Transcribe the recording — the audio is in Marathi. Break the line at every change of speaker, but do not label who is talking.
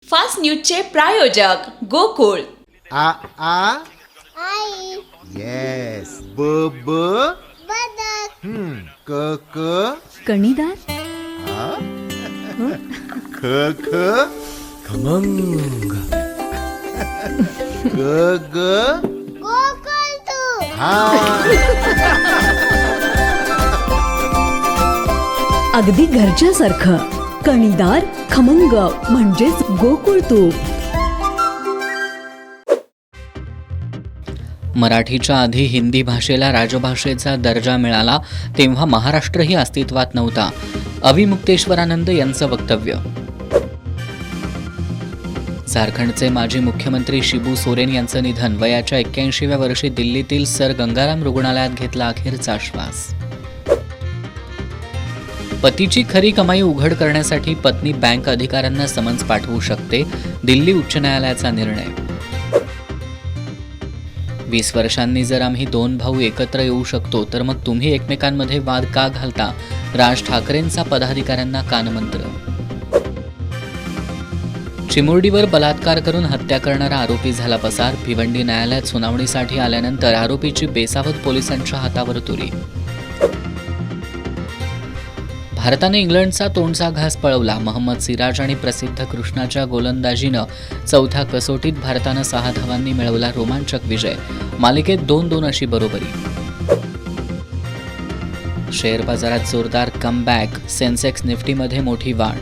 फास्ट न्यूजचे प्रायोजक गोकुळ.
आ आ
आई
येस ब ब
बदक
क क
कणीदार,
ख ख
खमंग.
ग ग
गोकुळ तू
हा
अगदी घरच्यासारखं. कणीदार, खमंग म्हणजेच गोकुळ तूप.
मराठीच्या आधी हिंदी भाषेला राजभाषेचा दर्जा मिळाला तेव्हा महाराष्ट्रही अस्तित्वात नव्हता. अविमुक्तेश्वरानंद यांचं वक्तव्य. झारखंडचे माजी मुख्यमंत्री शिबू सोरेन यांचं निधन. वयाच्या 81व्या वर्षी दिल्लीतील सर गंगाराम रुग्णालयात घेतला अखेरचा श्वास. पतीची खरी कमाई उघड करण्यासाठी पत्नी बँक अधिकाऱ्यांना समन्स पाठवू शकते. दिल्ली उच्च न्यायालयाचा निर्णय. 20 वर्षांनी जर आम्ही 2 भाऊ एकत्र येऊ शकतो तर मग तुम्ही एकमेकांमध्ये वाद का घालता? राज ठाकरेंचा पदाधिकाऱ्यांना कानमंत्र. चिमुरडीवर बलात्कार करून हत्या करणारा आरोपी झाला पसार. भिवंडी न्यायालयात सुनावणीसाठी आल्यानंतर आरोपीची बेसावध पोलिसांच्या हातावर तुरी. भारताने इंग्लंडचा तोंडचा घास पळवला. मोहम्मद सिराज आणि प्रसिद्ध कृष्णाच्या गोलंदाजीनं चौथ्या कसोटीत भारतानं 6 धावांनी मिळवला रोमांचक विजय. मालिकेत 2-2 अशी बरोबरी. शेअर बाजारात जोरदार कमबॅक. सेन्सेक्स निफ्टीमध्ये मोठी वाढ.